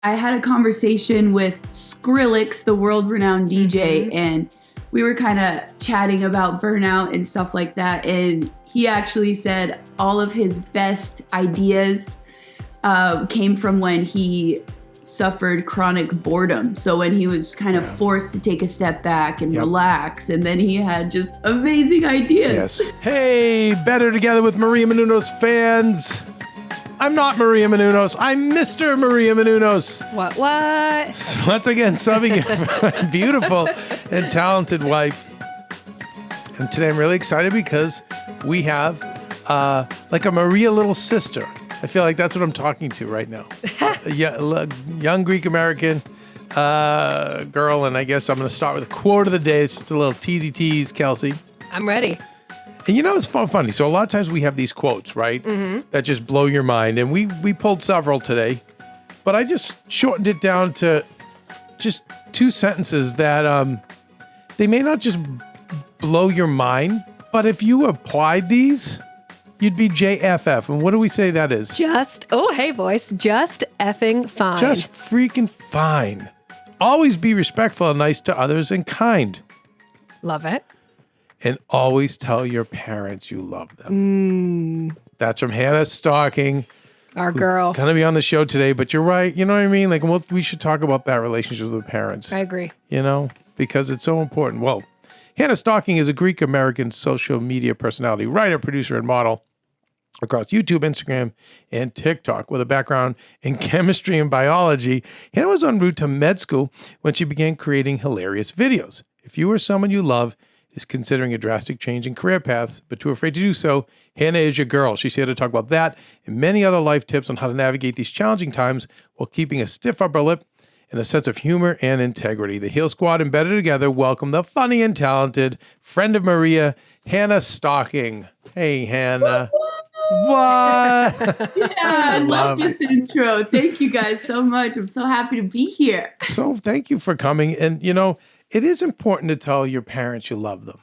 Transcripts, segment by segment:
I had a conversation with Skrillex, the world-renowned DJ, and we were kind of chatting about burnout and stuff like that. And he actually said all of his best ideas came from when he suffered chronic boredom. So when he was kind of forced to take a step back and relax, and then he had just amazing ideas. Yes. Hey, Better Together with Maria Menounos fans. I'm not Maria Menounos. I'm Mr. Maria Menounos. What? So once again, subbing for my beautiful and talented wife. And today I'm really excited because we have like a Maria little sister. I feel like that's what I'm talking to right now. A young Greek-American girl, and I guess I'm going to start with a quote of the day. It's just a little teasy tease, Kelsey. I'm ready. And you know, it's funny. So a lot of times we have these quotes, right? That just blow your mind. And we pulled several today, but I just shortened it down to just two sentences that they may not just blow your mind, but if you applied these, you'd be JFF. And what do we say that is? Just effing fine. Just freaking fine. Always be respectful and nice to others and kind. Love it. And always tell your parents you love them. That's from Hannah Stocking. Our girl. Going to be on the show today, but you're right. You know what I mean? Like, we should talk about that relationship with parents. I agree. You know, because it's so important. Well, Hannah Stocking is a Greek-American social media personality, writer, producer, and model across YouTube, Instagram, and TikTok. With a background in chemistry and biology, Hannah was en route to med school when she began creating hilarious videos. If you or someone you love is considering a drastic change in career paths, but too afraid to do so, Hannah is your girl. She's here to talk about that and many other life tips on how to navigate these challenging times while keeping a stiff upper lip and a sense of humor and integrity. The Heal Squad and Better Together welcome the funny and talented friend of Maria, Hannah Stocking. Hey, Hannah. What? Yeah, I love this intro. Thank you guys so much. I'm so happy to be here. So thank you for coming. And, you know, it is important to tell your parents you love them.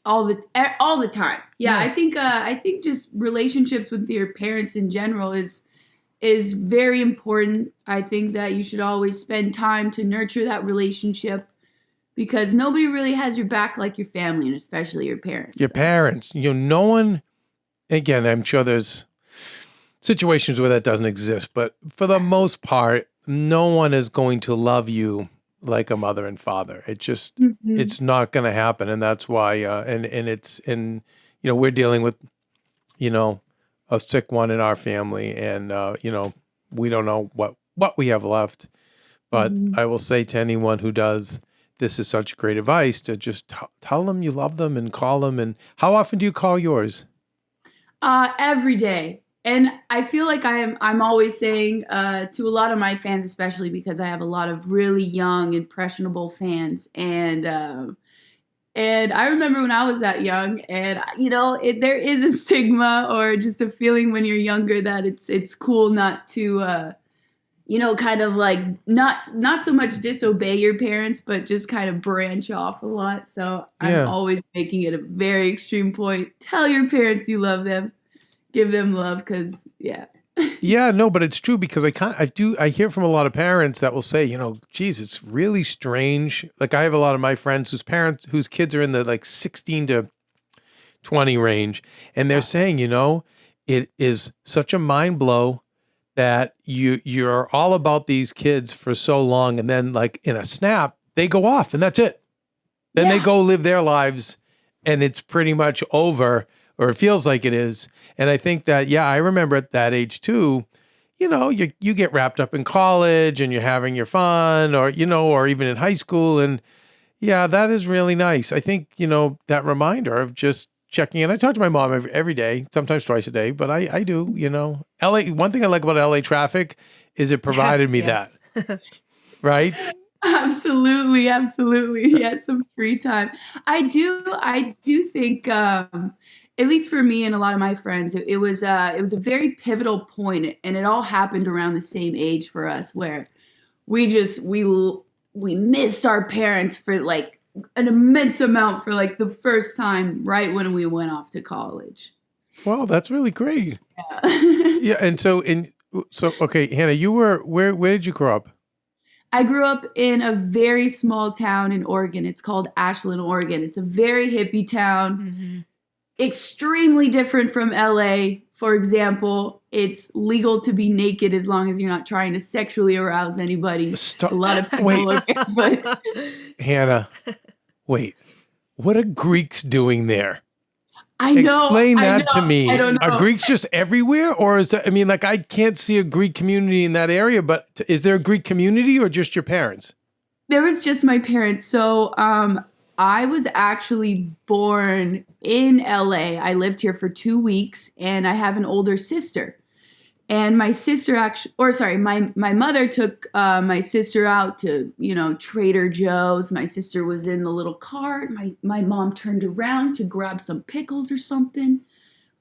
All the time. Yeah. I think just relationships with your parents in general is very important. I think that you should always spend time to nurture that relationship because nobody really has your back like your family and especially your parents. Your parents, you know, no one, again, I'm sure there's situations where that doesn't exist, but for the most part, no one is going to love you like a mother and father. It just, it's not going to happen. And that's why, you know, we're dealing with, you know, a sick one in our family and, you know, we don't know what we have left, but I will say to anyone who does, this is such great advice to just tell them you love them and call them. And how often do you call yours? Every day. And I feel like I'm always saying to a lot of my fans, especially because I have a lot of really young, impressionable fans. And I remember when I was that young and, you know, there is a stigma or just a feeling when you're younger that it's cool not to, you know, kind of like not so much disobey your parents, but just kind of branch off a lot. So I'm always making it a very extreme point. Tell your parents you love them. Give them love because, Yeah, no, but it's true because I hear from a lot of parents that will say, you know, geez, it's really strange. Like I have a lot of my friends whose kids are in the like 16 to 20 range. And they're saying, you know, it is such a mind blow that you're all about these kids for so long. And then like in a snap, they go off and that's it. Then they go live their lives and it's pretty much over. Or it feels like it is. And I think that, I remember at that age too, you know, you get wrapped up in college and you're having your fun or, you know, or even in high school. And that is really nice. I think, you know, that reminder of just checking in. I talk to my mom every day, sometimes twice a day, but I do, you know. one thing I like about LA traffic is it provided me that. Right? Absolutely. Yeah, some free time. I do think at least for me and a lot of my friends, it was a very pivotal point, and it all happened around the same age for us, where we missed our parents for like an immense amount for like the first time right when we went off to college. Wow, that's really great. Yeah, and so So, okay, Hannah, where did you grow up? I grew up in a very small town in Oregon. It's called Ashland, Oregon. It's a very hippie town, extremely different from LA. For example, it's legal to be naked as long as you're not trying to sexually arouse anybody. A lot of people Wait, look at, but Hannah, wait. What are Greeks doing there? I know, Explain I that to know, I me. don't Are know. Greeks just everywhere? Or is that, I mean, like, I can't see a Greek community in that area, but is there a Greek community or just your parents? There was just my parents. So, I was actually born in LA. I lived here for 2 weeks, and I have an older sister. And my sister actually, or sorry, my mother took my sister out to, Trader Joe's. My sister was in the little cart. My mom turned around to grab some pickles or something,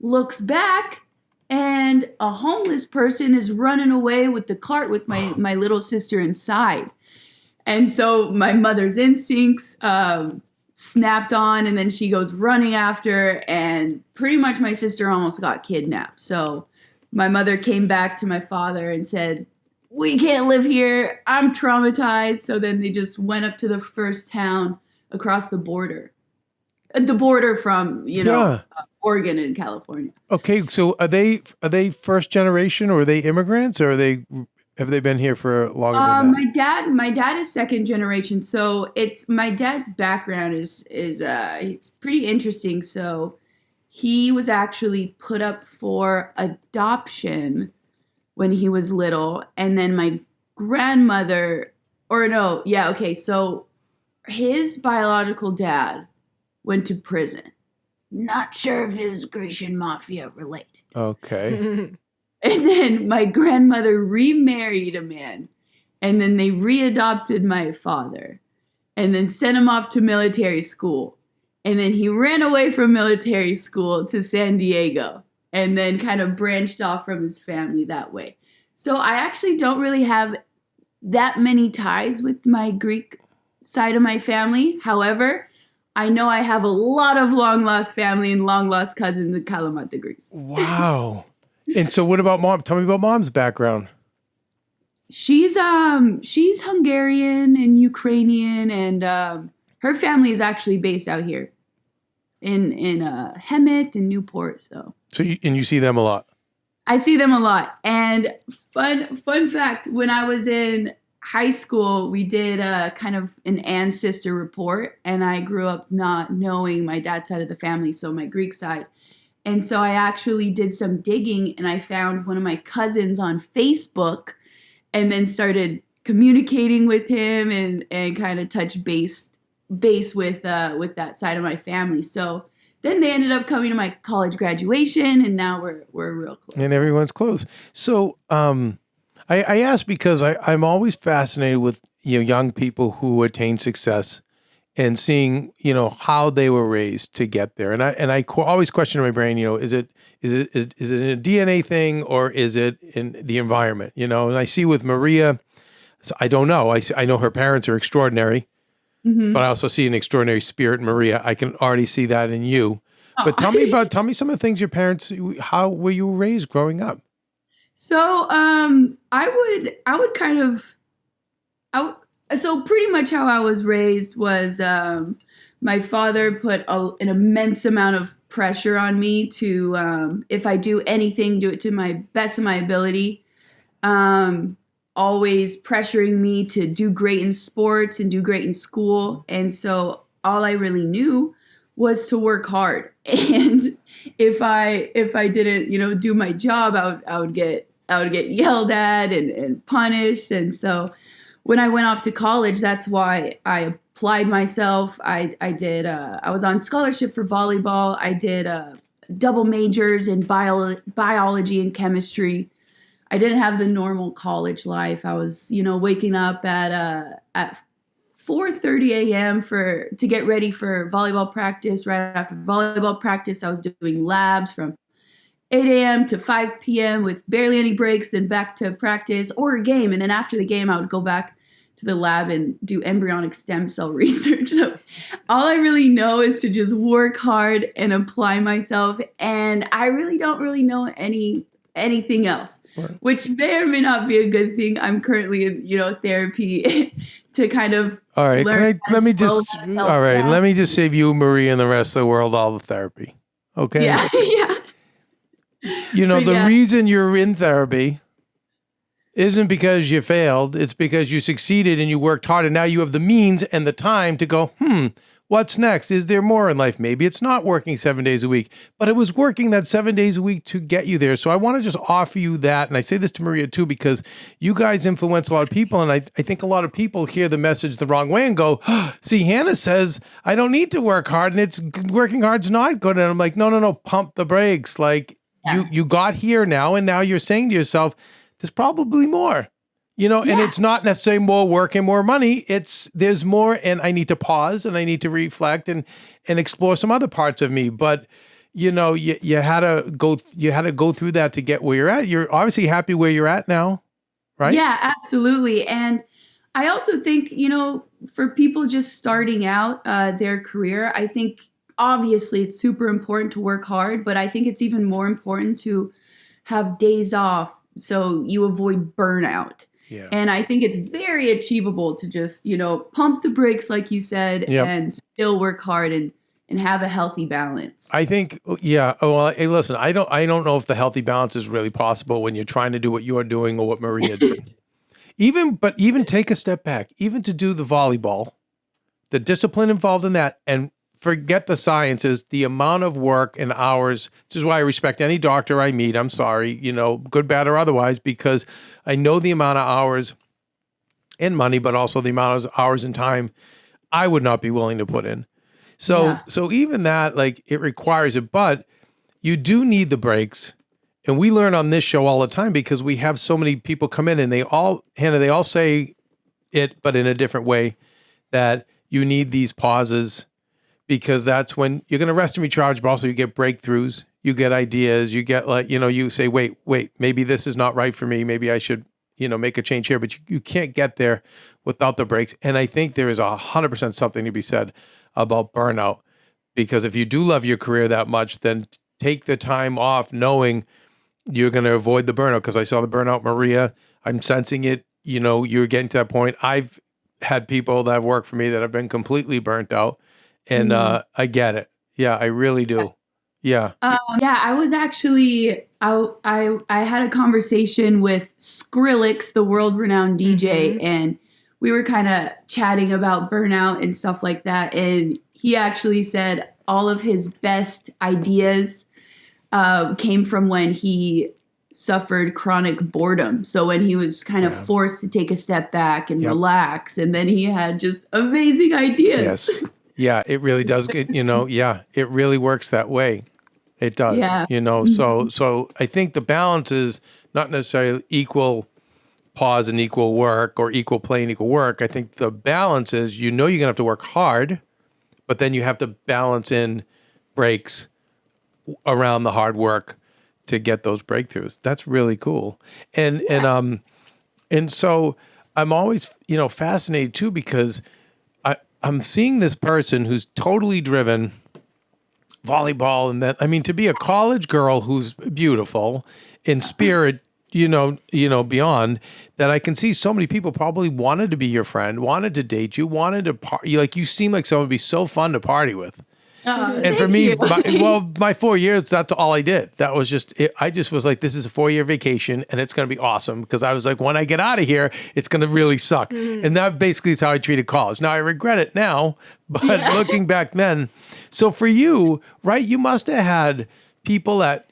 looks back, and a homeless person is running away with the cart with my little sister inside. And so my mother's instincts snapped on, and then she goes running after, and pretty much my sister almost got kidnapped. So my mother came back to my father and said, "We can't live here. I'm traumatized." So then they just went up to the first town across the border. The border from, Yeah. Oregon and California. Okay, so are they first generation, or are they immigrants, or have they been here for longer than that? My dad is second generation. So it's my dad's background is it's pretty interesting. So he was actually put up for adoption when he was little, and then my grandmother, or no, yeah, okay, so his biological dad went to prison. Not sure if it was Grecian mafia related. Okay. And then my grandmother remarried a man, and then they readopted my father, and then sent him off to military school. And then he ran away from military school to San Diego, and then kind of branched off from his family that way. So I actually don't really have that many ties with my Greek side of my family. However, I know I have a lot of long lost family and long lost cousins in Kalamata, Greece. Wow. And so what about mom? Tell me about mom's background. She's Hungarian and Ukrainian, and her family is actually based out here in Hemet and Newport. So You see them a lot. I see them a lot. And fun fact: when I was in high school, we did kind of an ancestor report, and I grew up not knowing my dad's side of the family, so my Greek side. And so I actually did some digging, and I found one of my cousins on Facebook, and then started communicating with him and kind of touch base with that side of my family. So then they ended up coming to my college graduation, and now we're real close. And everyone's close. So I ask because I'm always fascinated with young people who attain success and seeing how they were raised to get there. And I always question in my brain, is it a DNA thing, or is it in the environment? And I see with Maria, so I don't know. I know her parents are extraordinary, Mm-hmm. but I also see an extraordinary spirit in Maria. I can already see that in you. Oh. But tell me some of the things your parents, how were you raised growing up? So I would kind of so pretty much how I was raised was my father put an immense amount of pressure on me to if I do anything, do it to my best of my ability. Always pressuring me to do great in sports and do great in school. And so all I really knew was to work hard. And if I didn't, do my job, I would get yelled at and punished. And so when I went off to college, that's why I applied myself. I was on scholarship for volleyball. I did double majors in biology and chemistry. I didn't have the normal college life. I was, waking up at 4:30 a.m. to get ready for volleyball practice. Right after volleyball practice, I was doing labs from 8 a.m. to 5 p.m. with barely any breaks, then back to practice or a game. And then after the game, I would go back to the lab and do embryonic stem cell research. So all I really know is to just work hard and apply myself. And I really don't really know anything else. Right. which may or may not be a good thing. I'm currently in, therapy to kind of All right. learn how to Let me slow just, that all self right. down. Let me just save you, Marie, and the rest of the world all the therapy. Okay. Yeah, yeah. But The yeah, reason you're in therapy isn't because you failed. It's because you succeeded and you worked hard, and now you have the means and the time to go, what's next? Is there more in life? Maybe it's not working 7 days a week, but it was working that 7 days a week to get you there. So I want to just offer you that. And I say this to Maria too, because you guys influence a lot of people. And I think a lot of people hear the message the wrong way and go, see, Hannah says, I don't need to work hard, and it's working hard's not good. And I'm like, no, pump the brakes. Like you got here now, and now you're saying to yourself, there's probably more, and it's not necessarily more work and more money. There's more, and I need to pause and I need to reflect and explore some other parts of me. But, you had to go through that to get where you're at. You're obviously happy where you're at now, right? yeah, absolutely. And I also think, for people just starting out their career, I think obviously it's super important to work hard, but I think it's even more important to have days off so you avoid burnout. Yeah. And I think it's very achievable to just, pump the brakes, like you said, Yep. and still work hard and have a healthy balance. I think, yeah. Well, hey, listen, I don't know if the healthy balance is really possible when you're trying to do what you're doing or what Maria did. Even take a step back, even to do the volleyball, the discipline involved in that, and forget the sciences, the amount of work and hours. This is why I respect any doctor I meet. I'm sorry, good, bad, or otherwise, because I know the amount of hours and money, but also the amount of hours and time I would not be willing to put in. So even that, like, it requires it, but you do need the breaks. And we learn on this show all the time because we have so many people come in and Hannah, they all say it, but in a different way, that you need these pauses, because that's when you're going to rest and recharge, but also you get breakthroughs, you get ideas, you get you say, wait, maybe this is not right for me. Maybe I should, make a change here, but you can't get there without the breaks. And I think there is 100% something to be said about burnout, because if you do love your career that much, then take the time off knowing you're going to avoid the burnout. Because I saw the burnout, Maria, I'm sensing it, you're getting to that point. I've had people that have worked for me that have been completely burnt out. And I get it. Yeah, I really do. Yeah. I was actually I had a conversation with Skrillex, the world-renowned DJ, and we were kind of chatting about burnout and stuff like that. And he actually said all of his best ideas came from when he suffered chronic boredom. So when he was kind of forced to take a step back and relax, and then he had just amazing ideas. Yes. Yeah, it really does. It really works that way. It does. Yeah. So I think the balance is not necessarily equal pause and equal work, or equal play and equal work. I think the balance is, you're going to have to work hard, but then you have to balance in breaks around the hard work to get those breakthroughs. That's really cool. And so I'm always, fascinated too, because I'm seeing this person who's totally driven volleyball, and that, I mean, to be a college girl who's beautiful in spirit, beyond that, I can see so many people probably wanted to be your friend, wanted to date you, wanted to party. Like, you seem like someone would be so fun to party with. And for me, my 4 years, that's all I did. That was just it. I just was like, this is a 4-year vacation and it's going to be awesome, because I was like, when I get out of here, it's going to really suck. And that basically is how I treated college. Now I regret it now, but looking back then. So for you, right, you must have had people that,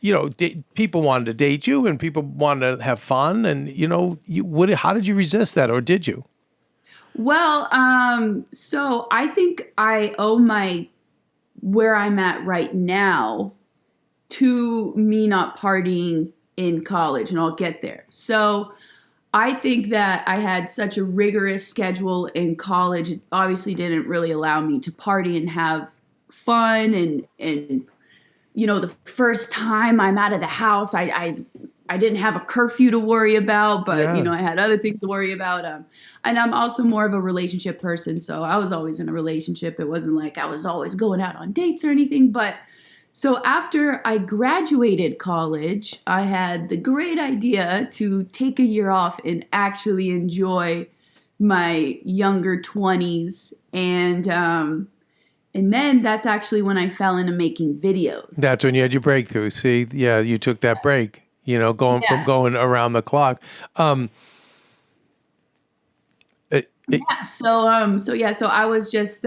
people wanted to date you and people wanted to have fun. And, how did you resist that, or did you? Well, so I think I owe where I'm at right now to me not partying in college, and I'll get there. So I think that I had such a rigorous schedule in college. It obviously didn't really allow me to party and have fun. And the first time I'm out of the house, I didn't have a curfew to worry about, but I had other things to worry about. And I'm also more of a relationship person, so I was always in a relationship. It wasn't like I was always going out on dates or anything, but So after I graduated college, I had the great idea to take a year off and actually enjoy my younger 20s. And then that's actually when I fell into making videos. That's when you had your breakthrough. See, yeah, you took that break. Going from Yeah. going around the clock. Yeah. So I was just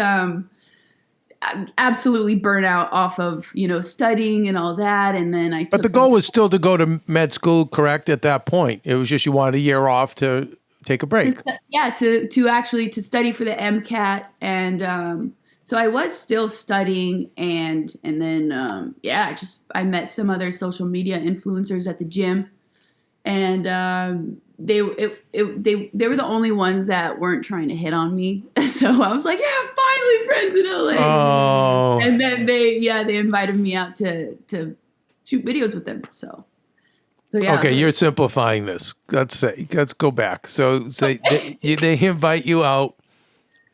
absolutely burnt out off of, studying and all that. And then I took But the goal was still to go to med school, correct? At that point, it was just you wanted a year off to take a break. to actually to study for the MCAT. And so I was still studying, and then I met some other social media influencers at the gym, and they were the only ones that weren't trying to hit on me. So I was like, yeah, finally friends in LA. Oh. And then they invited me out to shoot videos with them. So yeah. Okay, you're simplifying this. Let's go back. So they invite you out.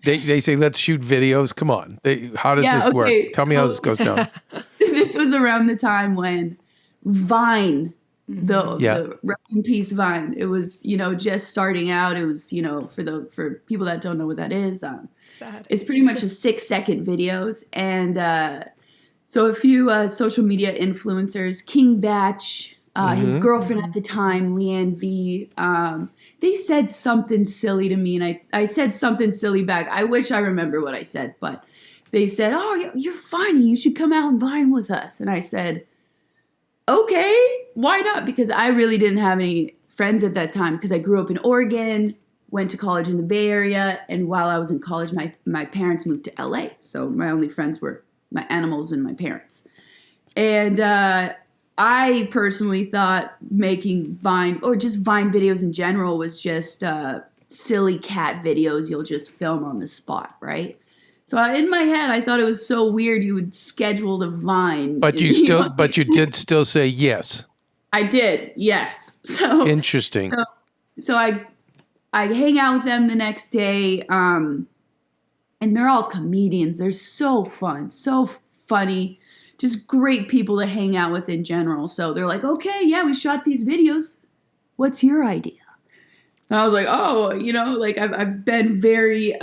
They say, let's shoot videos. Come on. How does this work? Tell me how this goes down. This was around the time when Vine, the rest in peace Vine, it was, just starting out. It was, for people that don't know what that is, Sad. It's pretty much a 6-second videos. And so a few social media influencers, King Batch, his girlfriend at the time, Leanne V, they said something silly to me, and I said something silly back. I wish I remember what I said, but they said, oh, you're funny. You should come out and Vine with us. And I said, okay, why not? Because I really didn't have any friends at that time, because I grew up in Oregon, went to college in the Bay Area, and while I was in college, my parents moved to LA. So my only friends were my animals and my parents. And I personally thought making Vine, or just Vine videos in general, was just silly cat videos you'll just film on the spot, right? So in my head, I thought it was so weird you would schedule the Vine. But you did still say yes. I did, yes. So interesting. So I hang out with them the next day, and they're all comedians. They're so fun, so funny. Just great people to hang out with in general. So they're like, okay, yeah, we shot these videos. What's your idea? And I was like, oh, I've been very,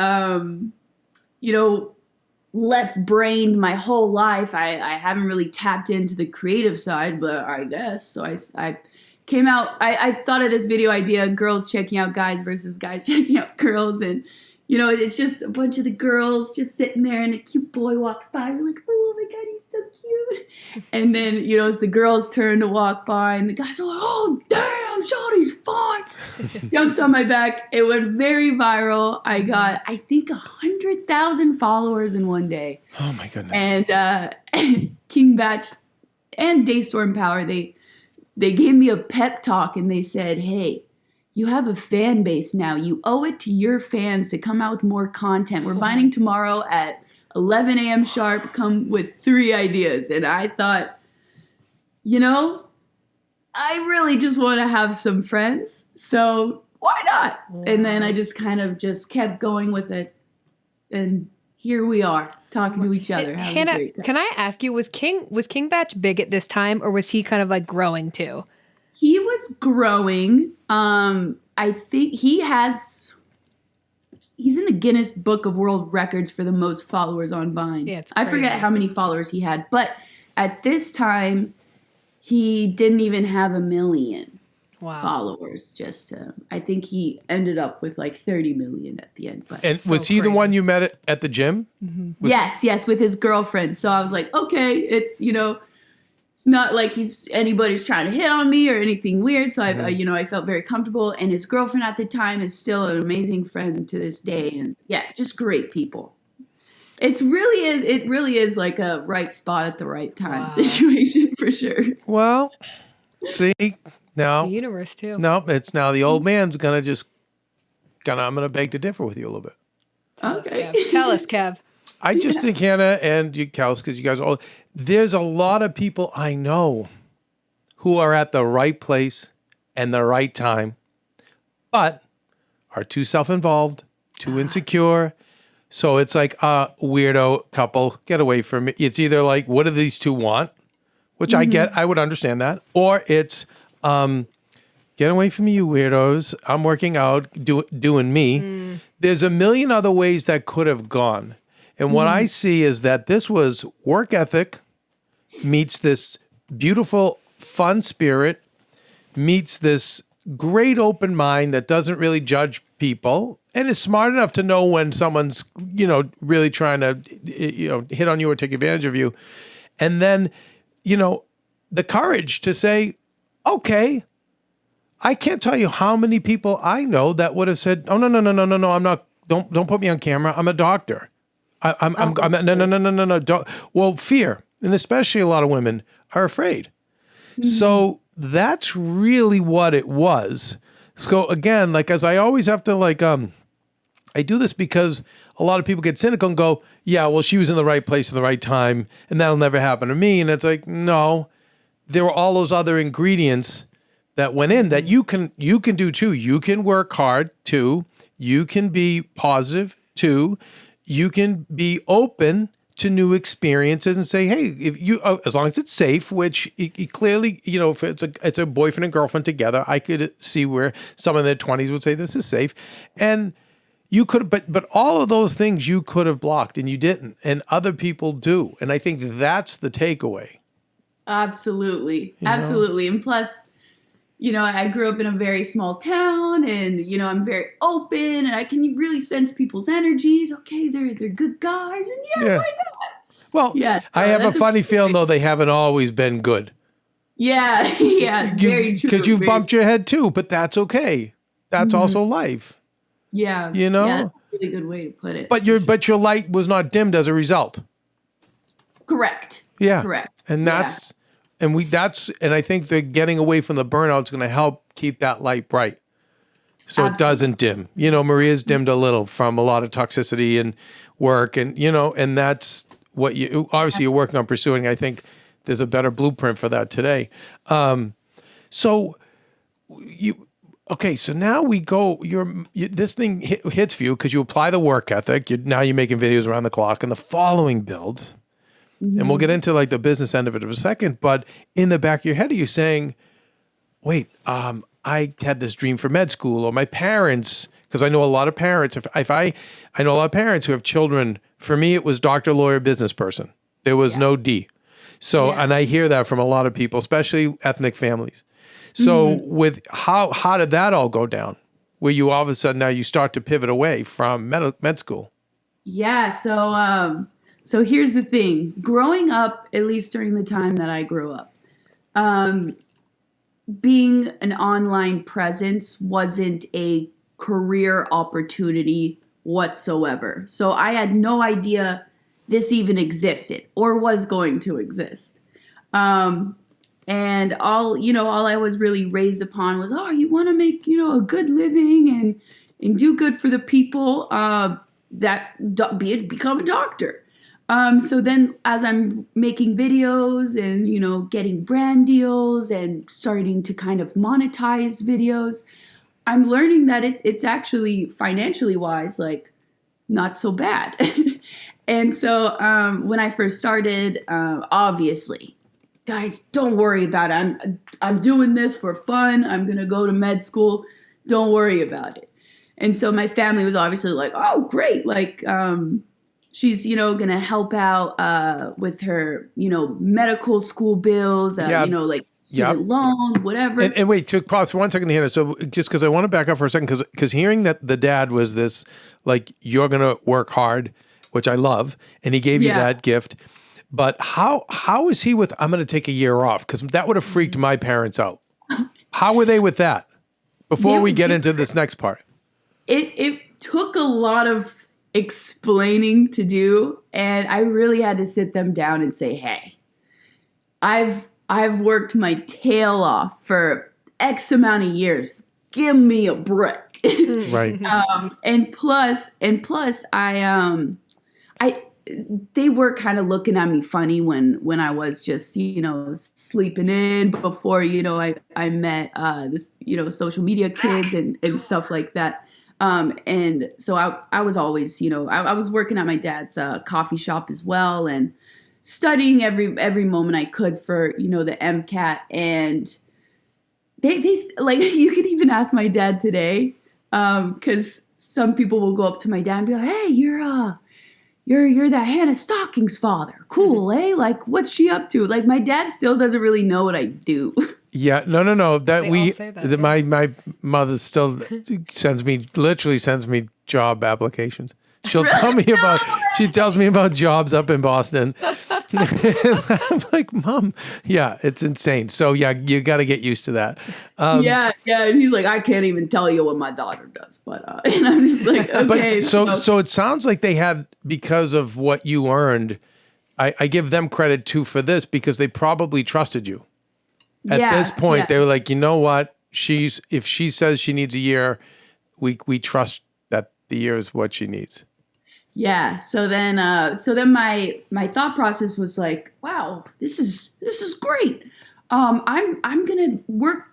left-brained my whole life. I haven't really tapped into the creative side, but I guess. So I came out, I thought of this video idea, girls checking out guys versus guys checking out girls. And, it's just a bunch of the girls just sitting there, and a cute boy walks by. We're like, oh my God, he's so cute. And then, it's the girls' turn to walk by, and the guys are like, oh, damn, Shawty's fine. Jumps on my back. It went very viral. I got, I think, 100,000 followers in one day. Oh my goodness. And King Batch and Daystorm Power, they gave me a pep talk, and they said, hey, you have a fan base now. You owe it to your fans to come out with more content. We're Vining tomorrow at 11 a.m. sharp. Come with 3 ideas. And I thought, I really just want to have some friends. So why not? Wow. And then I just kind of just kept going with it. And here we are talking to each other. Hannah, can I ask you, was King Batch big at this time, or was he kind of like growing too? He was growing. I think he's in the Guinness Book of World Records for the most followers on Vine. Yeah, I forget how many followers he had, but at this time, he didn't even have 1 million followers. I think he ended up with like 30 million at the end. But and was he the one you met at the gym? Mm-hmm. Yes, with his girlfriend. So I was like, okay, it's not like anybody's trying to hit on me or anything weird. So I felt very comfortable. And his girlfriend at the time is still an amazing friend to this day. And yeah, just great people. It really is like a right spot at the right time situation for sure. Well, see, now the universe too. No, it's now the old man's I'm gonna beg to differ with you a little bit. Okay. Tell us, Kev. I just think Hannah and you, Kels, because you guys are all, there's a lot of people I know who are at the right place and the right time, but are too self-involved, too insecure. So it's like a weirdo couple, get away from me. It's either like, what do these two want? which I get, I would understand that. Or it's, get away from me, you weirdos. I'm working out, doing me. There's a million other ways that could have gone. And what I see is that this was work ethic meets this beautiful, fun spirit, meets this great open mind that doesn't really judge people and is smart enough to know when someone's, really trying to, hit on you or take advantage of you. And then, the courage to say, okay, I can't tell you how many people I know that would have said, "Oh, no, I'm not. Don't put me on camera. I'm a doctor. I'm no. Don't." Well, fear, and especially a lot of women are afraid. So that's really what it was. So again, like, as I always have to I do this because a lot of people get cynical and go, "Yeah, well, she was in the right place at the right time, and that'll never happen to me." And it's like, no, there were all those other ingredients that went in that you can do too. You can work hard too. You can be positive too. You can be open to new experiences and say, hey, if you, as long as it's safe, which clearly, if it's a boyfriend and girlfriend together, I could see where someone in their 20s would say this is safe. And you could, but all of those things you could have blocked and you didn't, and other people do. And I think that's the takeaway. Absolutely. Absolutely. And plus, I grew up in a very small town and, I'm very open and I can really sense people's energies. Okay, they're good guys and why not? Well, I have a funny feeling though they haven't always been good. Yeah, very true. Because you've bumped your head too, but that's okay. That's also life. Yeah. Yeah, that's a really good way to put it. But your light was not dimmed as a result. Correct. Yeah. Correct. And that's and I think that getting away from the burnout is going to help keep that light bright. So It doesn't dim. Maria's dimmed a little from a lot of toxicity and work and and that's what you're working on pursuing. I think there's a better blueprint for that today. So now we go, this thing hits for you because you apply the work ethic. Now you're making videos around the clock and the following builds. And we'll get into like the business end of it in a second, but in the back of your head, are you saying, wait, I had this dream for med school, or my parents, because I know a lot of parents, I know a lot of parents who have children. For me, it was doctor, lawyer, business person. There was no D. So, and I hear that from a lot of people, especially ethnic families. So with how did that all go down? Where you all of a sudden now you start to pivot away from med school? Yeah. So here's the thing. Growing up, at least during the time that I grew up, being an online presence wasn't a career opportunity whatsoever. So I had no idea this even existed or was going to exist. And all I was really raised upon was, you want to make, a good living and do good for the people, become a doctor. So then as I'm making videos and, getting brand deals and starting to kind of monetize videos, I'm learning that it's actually financially wise, like not so bad. And so when I first started, obviously, guys, don't worry about it. I'm doing this for fun. I'm going to go to med school. Don't worry about it. And so my family was obviously like, oh, great. Like, she's, going to help out with her, medical school bills, like student loan, whatever. And wait, to pause for 1 second, Hannah. So just because I want to back up for a second, because hearing that the dad was this, like, you're going to work hard, which I love, and he gave you that gift. But how is he with, I'm going to take a year off? Because that would have freaked my parents out. How were they with that? Before we get into this next part. It took a lot of explaining to do, and I really had to sit them down and say, hey, I've worked my tail off for X amount of years. Give me a break. Right. And plus they were kind of looking at me funny when I was just, sleeping in before, I met this, social media kids and stuff like that. And so I was always, I was working at my dad's coffee shop as well. And studying every moment I could for, the MCAT. And they like, you could even ask my dad today, because some people will go up to my dad and be like, hey, you're that Hannah Stocking's father. Cool, eh? Like, what's she up to? Like, my dad still doesn't really know what I do. Yeah, no. That They we, all say that, that my mother still literally sends me job applications. She'll tell me about. She tells me about jobs up in Boston. I'm like, Mom, yeah, it's insane. So yeah, you got to get used to that. Yeah. And he's like, I can't even tell you what my daughter does. But and I'm just like, okay. But so it sounds like they had, because of what you earned. I give them credit too for this, because they probably trusted you. At this point, they were like, you know what? If she says she needs a year, we trust that the year is what she needs. Yeah. So then my thought process was like, wow, this is great. I'm gonna work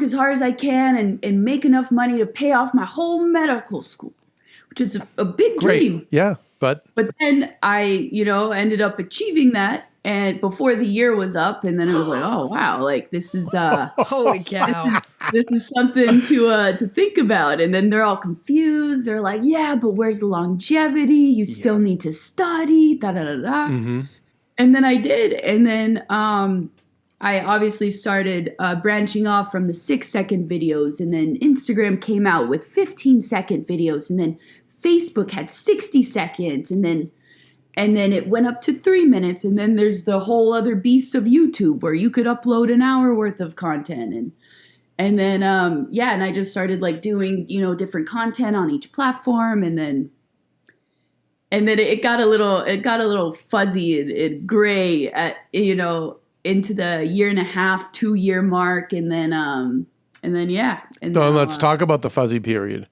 as hard as I can and make enough money to pay off my whole medical school, which is a big dream. Yeah, but then I, ended up achieving that, and before the year was up, and then it was like, oh wow, like this is Holy cow. this is something to think about. And then they're all confused. They're like, yeah, but where's the longevity? You still need to study, da da da da. Mm-hmm. And then I did. And then I obviously started branching off from the 6-second videos. And then Instagram came out with 15-second videos. And then Facebook had 60 seconds. And then it went up to 3 minutes. And then there's the whole other beast of YouTube, where you could upload an hour worth of content. And then, and I just started like doing, different content on each platform. And then it got a little fuzzy and gray at, into the 1.5, 2-year mark. And then, yeah. And so let's talk about the fuzzy period.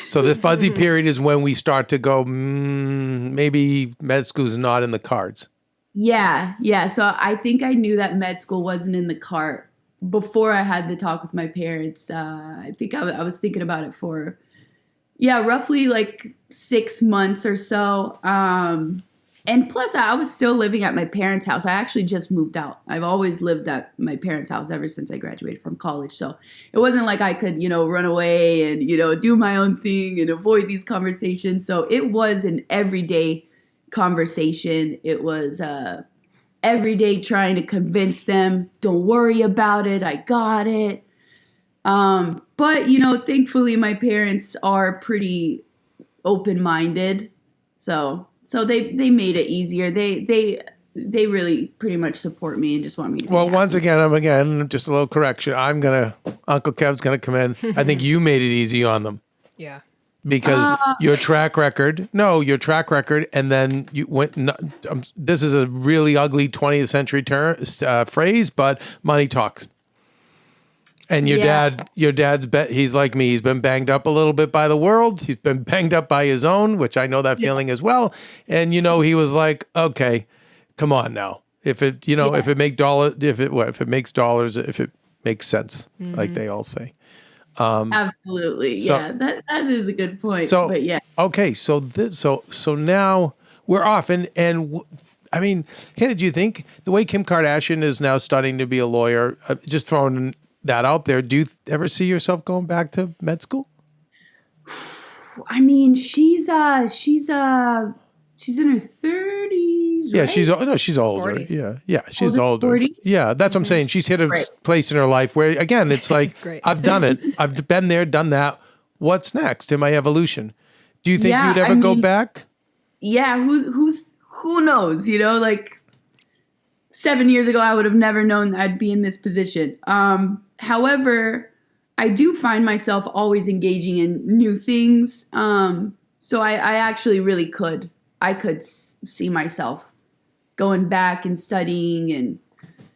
So the fuzzy period is when we start to go, maybe med school's not in the cards. Yeah. So I think I knew that med school wasn't in the cart before I had the talk with my parents. I think I was thinking about it for, roughly like 6 months or so. And plus, I was still living at my parents' house. I actually just moved out. I've always lived at my parents' house ever since I graduated from college. So it wasn't like I could, run away and, do my own thing and avoid these conversations. So it was an everyday conversation. It was every day trying to convince them, don't worry about it, I got it. But, thankfully my parents are pretty open-minded. So they made it easier. They really pretty much support me and just want me to be happy. Once again, just a little correction. Uncle Kev's gonna come in. I think you made it easy on them. Yeah. Because your track record, and then you went, this is a really ugly 20th century phrase, but money talks. And your dad's he's like me. He's been banged up a little bit by the world. He's been banged up by his own, which I know that feeling as well. And, he was like, okay, come on now. If it, if it makes dollars, if it makes sense, like they all say. Absolutely. That is a good point. So, but yeah. Okay. So now we're off. And I mean, Hannah, do you think the way Kim Kardashian is now studying to be a lawyer, just throwing that out there, do you ever see yourself going back to med school? I mean, she's in her 30s. Yeah, right? she's older. 40s. Yeah, she's older. 40s? Yeah, that's what I'm saying. She's hit a place in her life where, again, it's like, I've done it. I've been there, done that. What's next in my evolution? Do you think you'd ever go back? Yeah, who knows? Like 7 years ago, I would have never known I'd be in this position. However, I do find myself always engaging in new things. So I actually really could. I could see myself going back and studying, and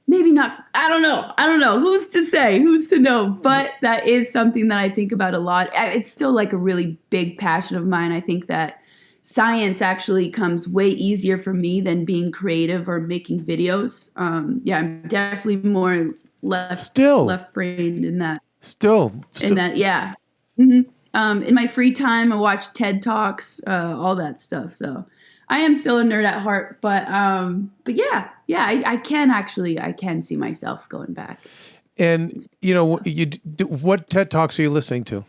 maybe not. I don't know. Who's to say? Who's to know? But that is something that I think about a lot. It's still like a really big passion of mine. I think that science actually comes way easier for me than being creative or making videos. I'm definitely more left-brained in that. Still. In that, yeah. Mm-hmm. In my free time, I watch TED Talks, all that stuff. So I am still a nerd at heart, but yeah, I can see myself going back. And what TED Talks are you listening to,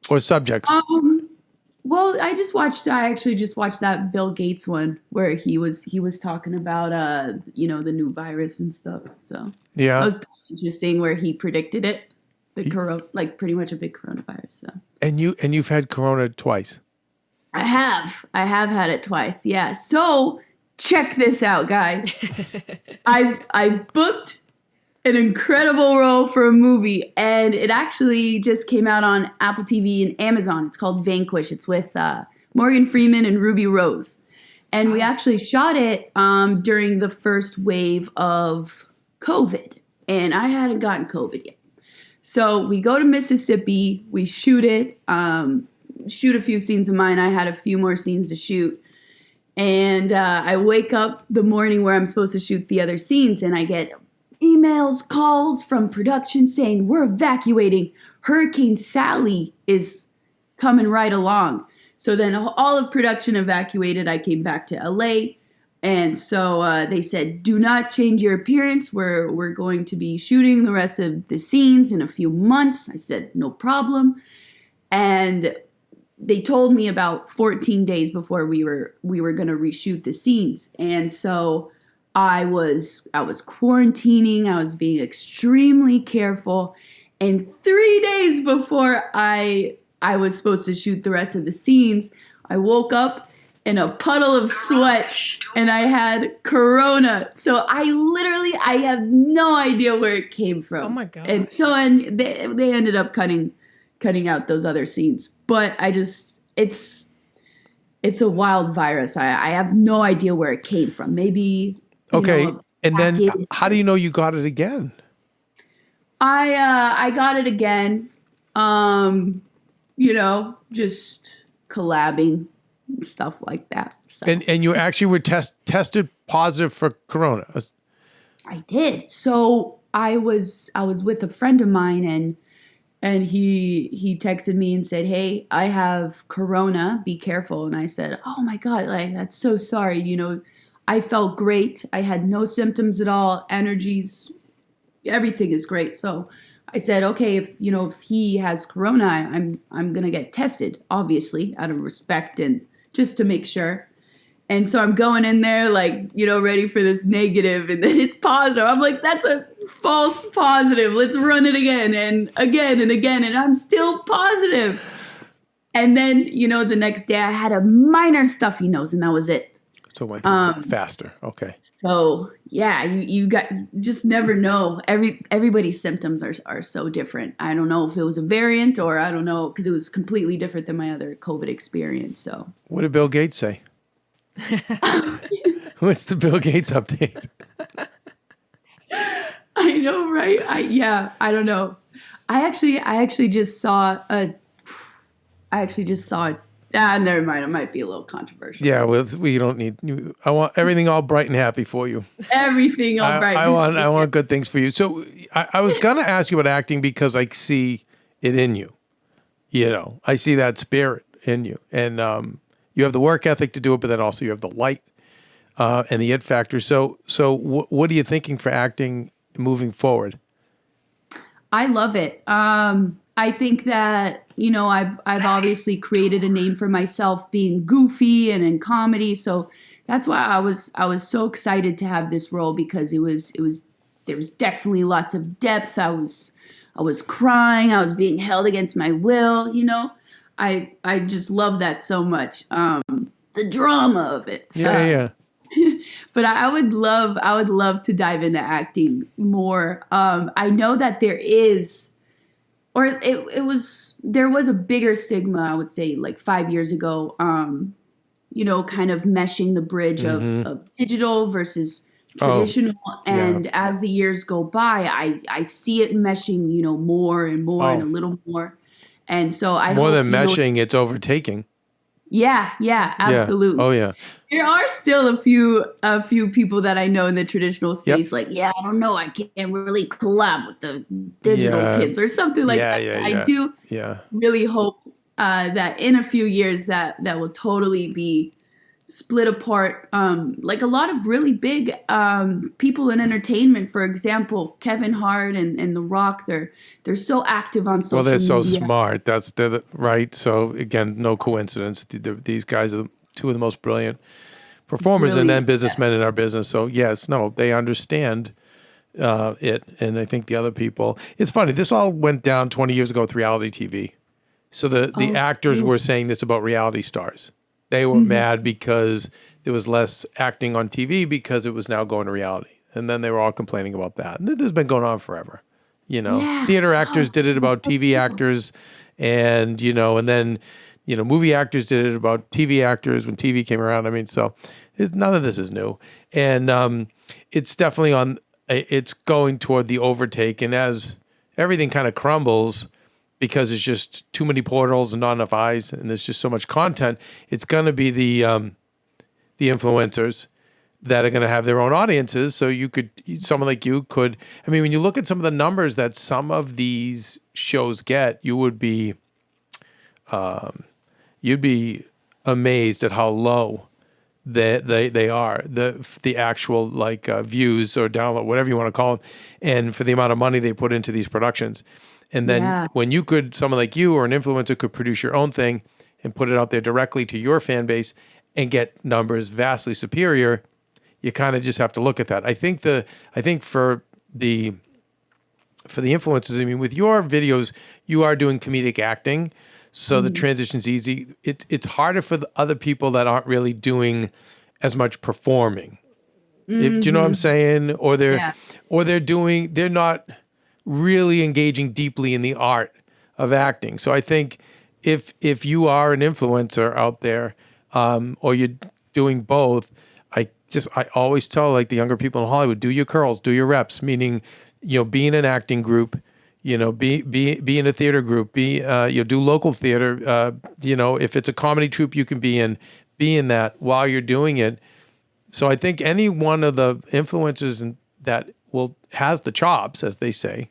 or subjects? Well, I actually just watched that Bill Gates one where he was talking about the new virus and stuff. So that Yeah. was pretty interesting where he predicted it, like pretty much a big coronavirus. So And you've had Corona twice. I have had it twice. Yeah. So check this out, guys. I booked an incredible role for a movie, and it actually just came out on Apple TV and Amazon. It's called Vanquish. It's with Morgan Freeman and Ruby Rose, and we actually shot it during the first wave of COVID, and I hadn't gotten COVID yet. So we go to Mississippi, we shoot it, shoot a few scenes of mine. I had a few more scenes to shoot. And I wake up the morning where I'm supposed to shoot the other scenes, and I get emails, calls from production saying, we're evacuating. Hurricane Sally is coming right along. So then all of production evacuated. I came back to LA. And so they said, do not change your appearance. We're going to be shooting the rest of the scenes in a few months. I said, no problem. And they told me about 14 days before we were going to reshoot the scenes. And so I was quarantining. I was being extremely careful. And 3 days before I was supposed to shoot the rest of the scenes, I woke up in a puddle of sweat and I had Corona. So I have no idea where it came from. Oh my God. And so they ended up cutting out those other scenes. But it's a wild virus. I have no idea where it came from. Maybe. Okay. And then how do you know you got it again? I got it again. Just collabing, stuff like that. So. And you actually were tested positive for Corona. I did. So I was with a friend of mine, and he texted me and said, hey, I have Corona, be careful. And I said, oh my God, like, that's so sorry. I felt great. I had no symptoms at all. Energies, everything is great. So I said, okay, if he has Corona, I'm going to get tested, obviously, out of respect and just to make sure. And so I'm going in there ready for this negative, and then it's positive. I'm like, that's a false positive. Let's run it again and again and again. And I'm still positive. And then, the next day I had a minor stuffy nose, and that was it. So it went faster. Okay. So yeah, you just never know. Everybody's symptoms are so different. I don't know if it was a variant or I don't know, because it was completely different than my other COVID experience. So what did Bill Gates say? What's the Bill Gates update? I know, right? I don't know. I actually just saw never mind. It might be a little controversial. Yeah, we don't need. I want everything all bright and happy for you. Everything all bright. I want good things for you. So I was gonna ask you about acting because I see it in you. I see that spirit in you, and you have the work ethic to do it, but then also you have the light and the it factor. So what are you thinking for acting moving forward? I love it. I think that, I've obviously created a name for myself being goofy and in comedy. So that's why I was so excited to have this role, because there was definitely lots of depth. I was crying. I was being held against my will. I just love that so much. The drama of it. Yeah. But I would love to dive into acting more. I know that there was a bigger stigma, I would say, like 5 years ago, kind of meshing the bridge of digital versus traditional. And as the years go by, I see it meshing, more and more and a little more. And so more than meshing, it's overtaking. Yeah, absolutely. Yeah. Oh yeah. There are still a few people that I know in the traditional space, I don't know, I can't really collab with the digital kids or something like that. I do really hope that in a few years that will totally be split apart. Like a lot of really big people in entertainment, for example, Kevin Hart and The Rock. They're so active on Well, they're social so media. smart. Right. So again, no coincidence. These guys are two of the most brilliant performers and then Brilliant. businessmen in our business. So yes, no, they understand it. And I think the other people, it's funny. This all went down 20 years ago with reality TV. So the Oh, actors were saying this about reality stars. They were mhm. mad because there was less acting on TV because it was now going to reality. And then they were all complaining about that. And this has been going on forever. Yeah. Theater actors Oh, did it about so TV true. actors, and then movie actors did it about TV actors when TV came around. I mean, so none of this is new. And it's definitely it's going toward the overtake. And as everything kind of crumbles, because it's just too many portals and not enough eyes, and there's just so much content, it's going to be the influencers that are going to have their own audiences. So someone like you could, I mean, when you look at some of the numbers that some of these shows get, you'd be amazed at how low they are, the actual views or download, whatever you want to call them, and for the amount of money they put into these productions. And then Yeah. when someone like you or an influencer could produce your own thing and put it out there directly to your fan base and get numbers vastly superior, you kind of just have to look at that. I think for the influencers, I mean, with your videos, you are doing comedic acting, so the transition's easy. It's harder for the other people that aren't really doing as much performing. Do you know what I'm saying? Yeah. They're not really engaging deeply in the art of acting. So I think if you are an influencer out there, or you're doing both, I always tell like the younger people in Hollywood, do your curls, do your reps, meaning, be in an acting group, be in a theater group, do local theater, if it's a comedy troupe you can be in that while you're doing it. So I think any one of the influencers that has the chops, as they say,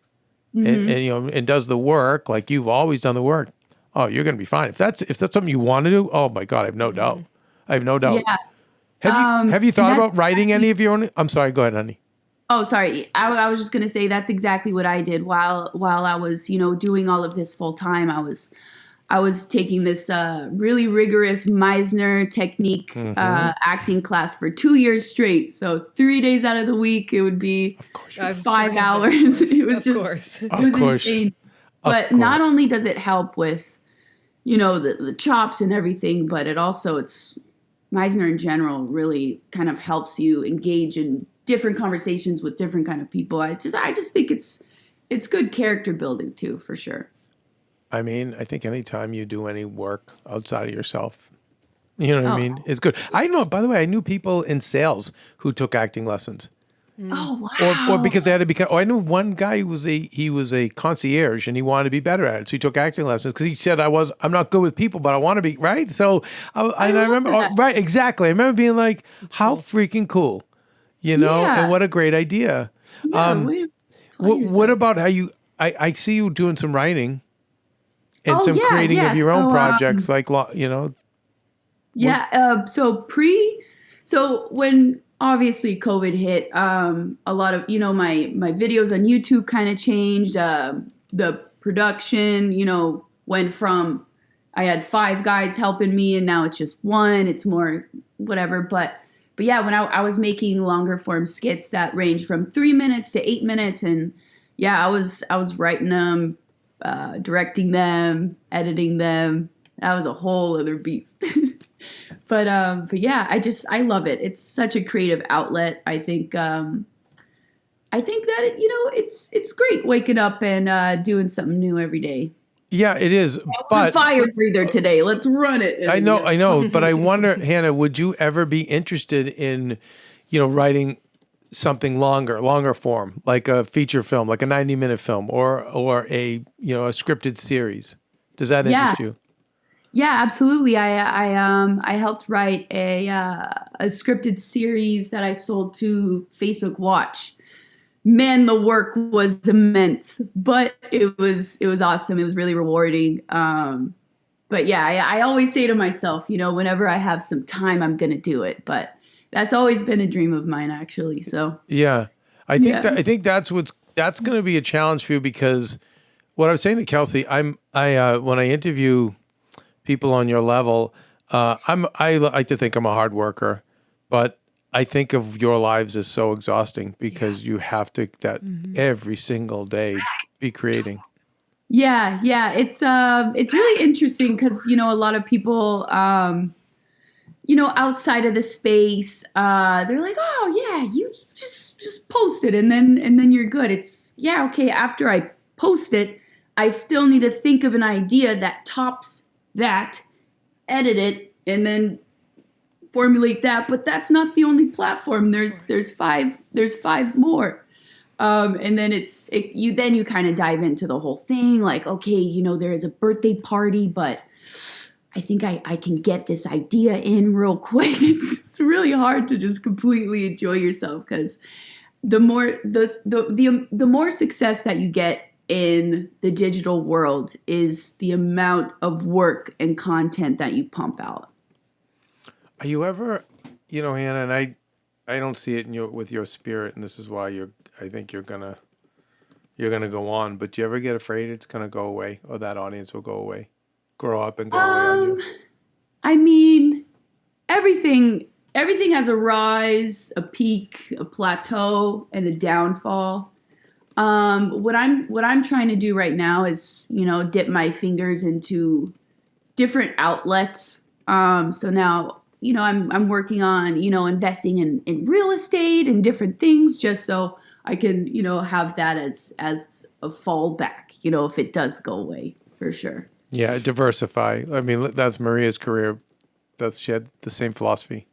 and does the work like you've always done the work. Oh, you're going to be fine. If that's something you want to do, oh my God, I have no doubt. I have no doubt. Yeah. Have you And thought that's about writing any of your own? I'm sorry. Go ahead, honey. Oh, sorry. I was just gonna say that's exactly what I did while I was, doing all of this full time. I was taking this really rigorous Meisner technique acting class for 2 years straight. So 3 days out of the week, it would be Of course. I was just 5 gonna say, hours. It was of just, course. it Of was course. insane. Of But not course. only does it help with, the chops and everything, but it's Meisner in general really kind of helps you engage in different conversations with different kind of people. I just think it's good character building too, for sure. I mean, I think anytime you do any work outside of yourself, you know what I Oh, mean, it's good. I know, by the way, I knew people in sales who took acting lessons. oh Or wow. because they had to become. Oh, I knew one guy who was a concierge and he wanted to be better at it, so he took acting lessons because he said I'm not good with people, but I want to be right. So I and I love remember that. right exactly. I remember being like, how freaking cool, and Yeah. what a great idea. Yeah. Way to play What yourself. about how you? I see you doing some writing and Oh some yeah, creating of yeah. your own So projects, What, yeah. So when obviously COVID hit, a lot of my videos on YouTube kind of changed. The production, went from I had 5 guys helping me, and now it's just one. It's more whatever. But yeah, when I was making longer form skits that range from 3 minutes to 8 minutes, and yeah, I was writing them, directing them, editing them. That was a whole other beast. But yeah, I love it. It's such a creative outlet. I think that it's great waking up and doing something new every day. yeah, it is, The but. fire breather today. Let's run it. I And, know, but I wonder, Hannah, would you ever be interested in, writing something longer form, like a feature film, like a 90-minute film, or a scripted series? Does that yeah, interest you? yeah, absolutely. I helped write a scripted series that I sold to Facebook Watch. Man, the work was immense, but it was awesome. It was really rewarding. but yeah, I always say to myself, whenever I have some time, I'm gonna do it. But that's always been a dream of mine, actually. So Yeah. yeah. I think that's going to be a challenge for you because what I was saying to Kelsey, when I interview people on your level, I like to think I'm a hard worker, but I think of your lives as so exhausting because you have to that every single day be creating. Yeah. It's really interesting because a lot of people outside of the space, they're like, oh yeah, you just post it and then you're good. It's yeah, okay, after I post it, I still need to think of an idea that tops that, edit it, and then formulate that. But that's not the only platform. There's five more. And then you kind of dive into the whole thing, like, okay, there is a birthday party, but I think I can get this idea in real quick. It's really hard to just completely enjoy yourself because the more success that you get in the digital world is the amount of work and content that you pump out. Are you ever, Hannah, and I don't see it in with your spirit, and this is why I think you're gonna go on. But do you ever get afraid it's gonna go away, or that audience will go away, grow up and go away on you? I mean, everything has a rise, a peak, a plateau, and a downfall. What I'm trying to do right now is, dip my fingers into different outlets. So now, I'm working on, investing in real estate and different things just so I can, have that as a fallback, if it does go away, for sure. Yeah, diversify. I mean, that's Maria's career. She had the same philosophy.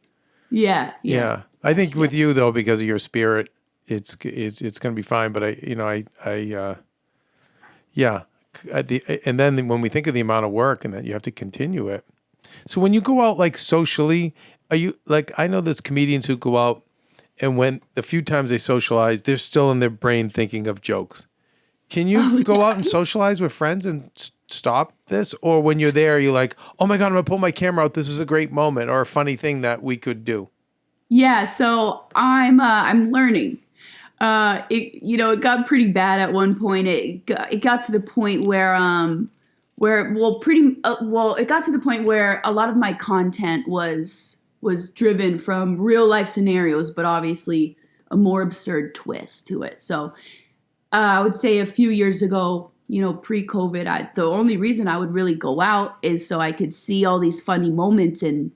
Yeah. Yeah. I think with you though, because of your spirit, it's going to be fine. But and then when we think of the amount of work and that you have to continue it. So when you go out like socially, are you like, I know there's comedians who go out and when the few times they socialize, they're still in their brain thinking of jokes. Can you go out and socialize with friends and stop this? Or when you're there, you're like, oh my God, I'm going to pull my camera out. This is a great moment or a funny thing that we could do. Yeah. So I'm learning. It got pretty bad at one point. It got to the point where it got to the point where a lot of my content was driven from real life scenarios, but obviously a more absurd twist to it. So I would say a few years ago, pre-COVID, the only reason I would really go out is so I could see all these funny moments and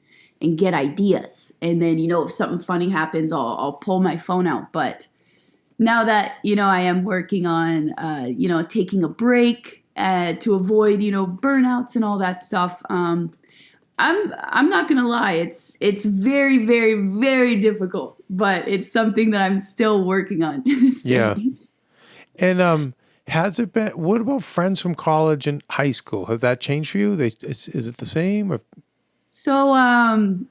get ideas. And then, if something funny happens, I'll pull my phone out. But now that, I am working on, taking a break to avoid, burnouts and all that stuff. I'm not going to lie. It's very, very, very difficult, but it's something that I'm still working on to this day. Yeah. And has it been? What about friends from college and high school? Has that changed for you? Is it the same? Or? So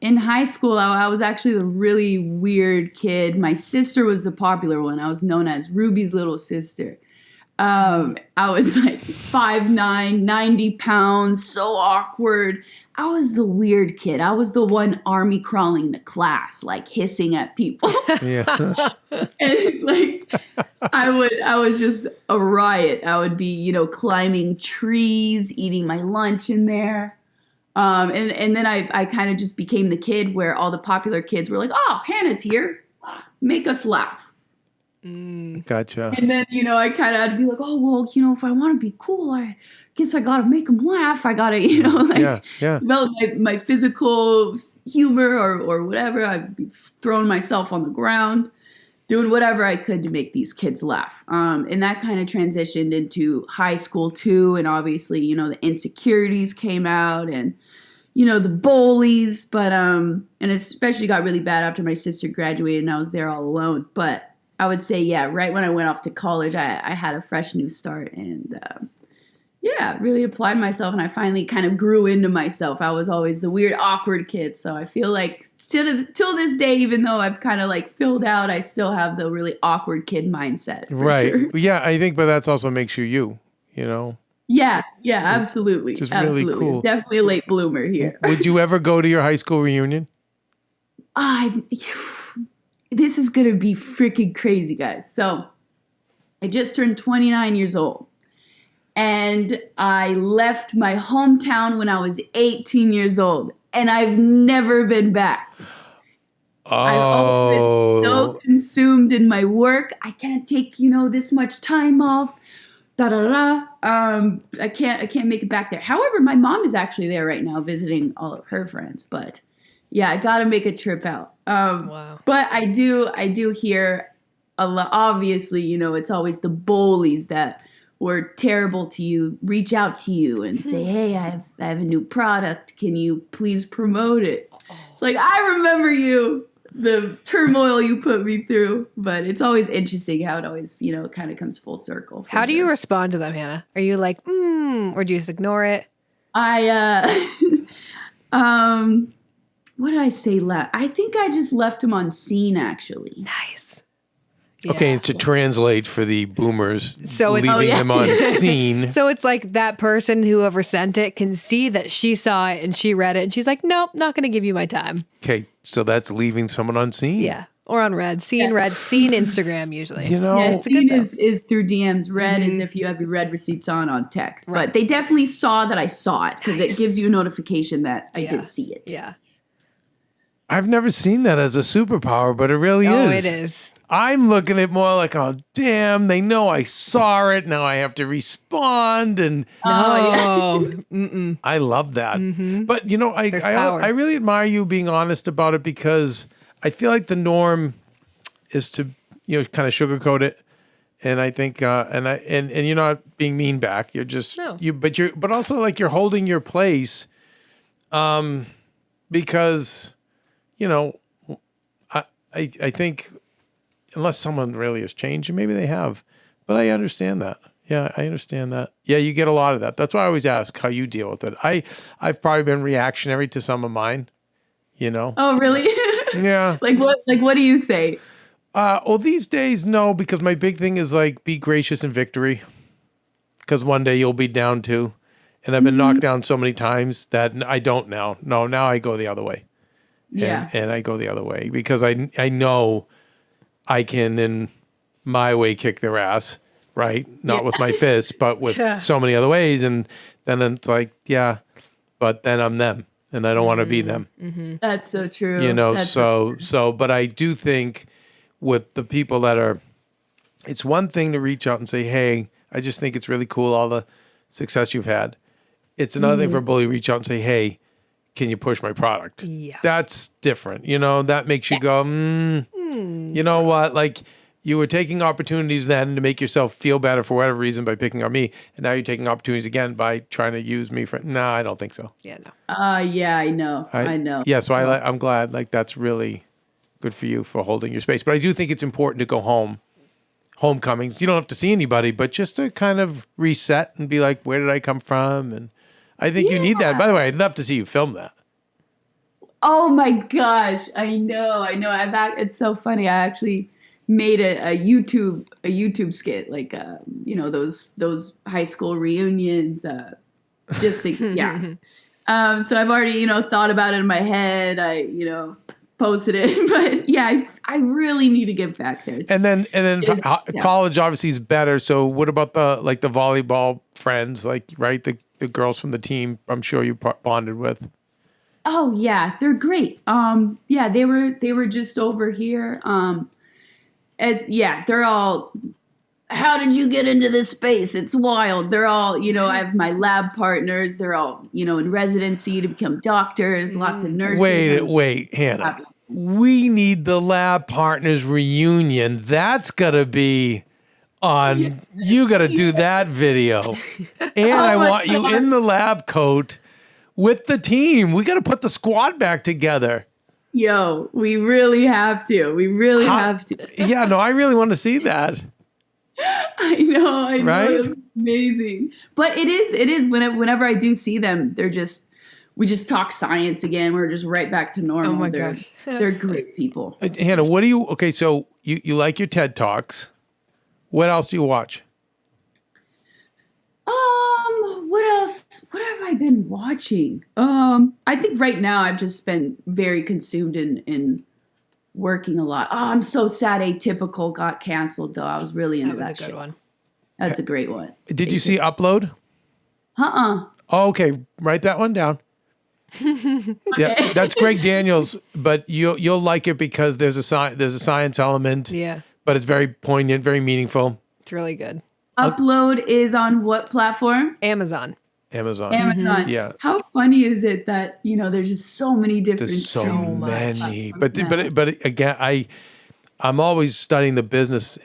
in high school, I was actually the really weird kid. My sister was the popular one. I was known as Ruby's little sister. I was like 5'9", 90 pounds, so awkward. I was the weird kid. I was the one army crawling the class, like hissing at people. Yeah. And like I was just a riot. I would be, climbing trees, eating my lunch in there. And then I kind of just became the kid where all the popular kids were like, oh, Hannah's here. Make us laugh. Gotcha. And then, I kind of had to be like, oh, well, if I want to be cool, I guess I got to make them laugh. I got to, develop my physical humor or whatever. I'd be throwing myself on the ground, doing whatever I could to make these kids laugh. And that kind of transitioned into high school too. And obviously, the insecurities came out and, the bullies, but, and especially got really bad after my sister graduated and I was there all alone. But I would say, yeah, right when I went off to college, I had a fresh new start and, really applied myself and I finally kind of grew into myself. I was always the weird, awkward kid. So I feel like till this day, even though I've kind of like filled out, I still have the really awkward kid mindset. Right. Sure. Yeah, I think, but that's also makes you, Yeah, yeah, absolutely. Which is really Absolutely. cool. Definitely a late bloomer here. Would you ever go to your high school reunion? I this is gonna be freaking crazy, guys. So I just turned 29 years old. And I left my hometown when I was 18 years old. And I've never been back. I've always been so Oh, consumed in my work. I can't take, this much time off. Da da da. I can't make it back there. However, my mom is actually there right now visiting all of her friends. But yeah, I gotta make a trip out. Wow. But I do hear a lot. Obviously, it's always the bullies that were terrible to you reach out to you and say, "Hey, I have a new product. Can you please promote it?" It's like, I remember you, the turmoil you put me through. But it's always interesting how it always, kind of comes full circle. How do you respond to them, Hannah? Are you like, or do you just ignore it? What did I say last? I think I just left him on scene, actually. Nice. okay. Yeah. And to translate for the boomers, So it's- leaving them on scene. So it's like that person, whoever sent it, can see that she saw it and she read it and she's like, nope, not going to give you my time. Okay, so that's leaving someone on scene. Yeah. Or on red. Seen Instagram usually. Yeah, it's a good scene though. is through DMs. Red is if you have your red receipts on text. Right. But they definitely saw that I saw it because Nice. it gives you a notification that I Yeah. did see it. Yeah. I've never seen that as a superpower, but it really Oh, is. it is. I'm looking at it more like, oh, damn, they know I saw it. Now I have to respond. And No. Mm-mm. I love that. But, There's power. I really admire you being honest about it because I feel like the norm is to, kind of sugarcoat it. And I think, and you're not being mean back. You're just, No. but also like you're holding your place because, I think unless someone really has changed, and maybe they have, but I understand that. Yeah, I understand that. Yeah, you get a lot of that. That's why I always ask how you deal with it. I've probably been reactionary to some of mine, Oh, really? Yeah. Like what do you say? Well, these days, no, because my big thing is like be gracious in victory. Because one day you'll be down too. And I've been knocked down so many times that I don't now. No, now I go the other way. Yeah. And I go the other way because I know I can, in my way, kick their ass, right? Not with my fists, but with so many other ways. And then it's like, yeah, but then I'm them and I don't want to be them. That's so true. That's But I do think with the people that are, it's one thing to reach out and say, hey, I just think it's really cool, all the success you've had. It's another thing for a bully to reach out and say, hey, can you push my product? Yeah. That's different. That makes you go, you know what? Like you were taking opportunities then to make yourself feel better for whatever reason by picking on me. And now you're taking opportunities again by trying to use me for, no, I don't think so. Yeah, no. yeah, I know. I know. Yeah. So I'm glad like that's really good for you for holding your space. But I do think it's important to go home. Homecomings. You don't have to see anybody, but just to kind of reset and be like, where did I come from? And I think you need that. By the way, I'd love to see you film that. Oh my gosh, I know. It's so funny. I actually made a YouTube skit, like those high school reunions. Just think, yeah. So I've already thought about it in my head. I posted it, but yeah, I really need to get back there. And then college obviously is better. So what about the volleyball friends, right? The girls from the team, I'm sure you bonded with. Oh yeah, they're great. Yeah, they were just over here. They're all. How did you get into this space? It's wild. They're all, I have my lab partners. They're all, in residency to become doctors. Lots of nurses. Wait, Hannah. We need the lab partners reunion. That's gotta be on. You gotta do that video, and I want you in the lab coat with the team. We gotta put the squad back together. Yo, we really have to. We really have to. Yeah, no, I really want to see that. I know. Right? It's amazing. But it is whenever I do see them, we just talk science again. We're just right back to normal. Oh my gosh. They're great people. Hannah, okay, so you like your TED Talks. What else do you watch? what have I been watching? I think right now I've just been very consumed in working a lot. Oh, I'm so sad Atypical got canceled though. I was really into That was that a good show. one. That's a great one. Did you see Upload? Uh-uh. Oh, okay, write that one down. Yeah, that's Greg Daniels, but you'll like it because there's a science element. Yeah, But it's very poignant, very meaningful. it's really good. Upload is on what platform? Amazon. Amazon. Amazon. Yeah. How funny is it that, there's just so many different There's so much. many. platforms now. But again, I'm always studying the business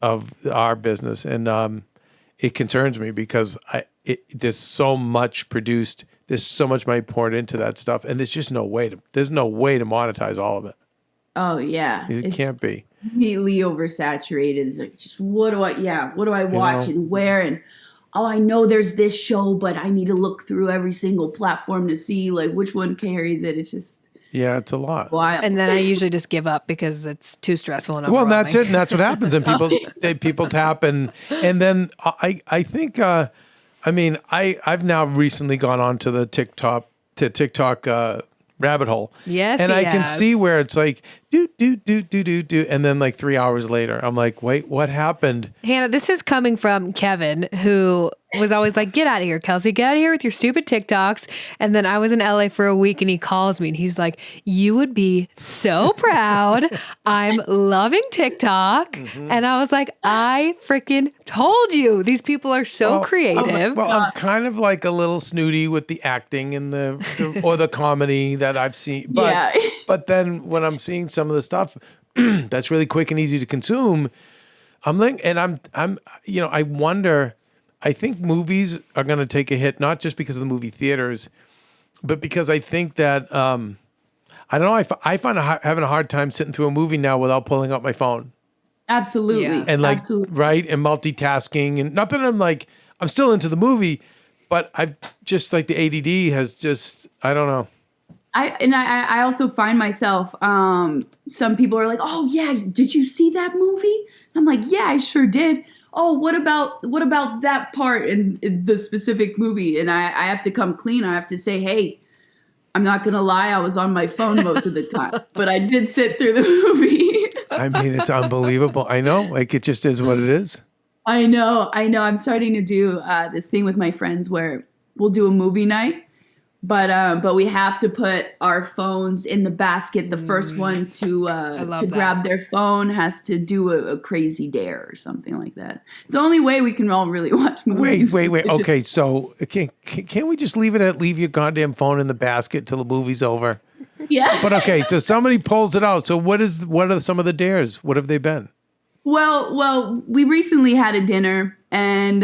of our business, and it concerns me because there's so much produced, there's so much money poured into that stuff, and there's no way to monetize all of it. Oh yeah. It can't be. Completely oversaturated. It's like, just what do I watch and where, and I know there's this show, but I need to look through every single platform to see like which one carries it. It's just It's a lot. wild. And then I usually just give up because it's too stressful and Well, overwhelming. that's it, and that's what happens. And people tap, and then I think I've now recently gone on to the TikTok rabbit hole. Yes, and he I can has. see where it's like do, and then like 3 hours later, I'm like, wait, what happened? Hannah, this is coming from Kevin, who was always like, get out of here, Kelsey, get out of here with your stupid TikToks. And then I was in LA for a week and he calls me and he's like, you would be so proud. I'm loving TikTok. And I was like, I freaking told you. These people are so creative. I'm kind of like a little snooty with the acting and the or the comedy that I've seen. But, Yeah. but then when I'm seeing some of the stuff that's really quick and easy to consume, I'm like, and I'm I wonder. I think movies are going to take a hit, not just because of the movie theaters, but because I think that, I don't know, I find having a hard time sitting through a movie now without pulling up my phone. Absolutely. Yeah. And like, Absolutely. right, and multitasking. And not that I'm still into the movie, but I've just like the ADD has just, I don't know. I also find myself, some people are like, oh yeah, did you see that movie? I'm like, yeah, I sure did. Oh, what about that part in the specific movie? And I have to come clean. I have to say, hey, I'm not going to lie. I was on my phone most of the time, but I did sit through the movie. I mean, it's unbelievable. I know, like it just is what it is. I know. I'm starting to do this thing with my friends where we'll do a movie night, but we have to put our phones in the basket. The first one to grab their phone has to do a crazy dare or something like that. It's the only way we can all really watch movies. Wait. Okay, so can't we just leave your goddamn phone in the basket till the movie's over? Yeah. But okay, so somebody pulls it out. So what are some of the dares? What have they been? Well, we recently had a dinner, and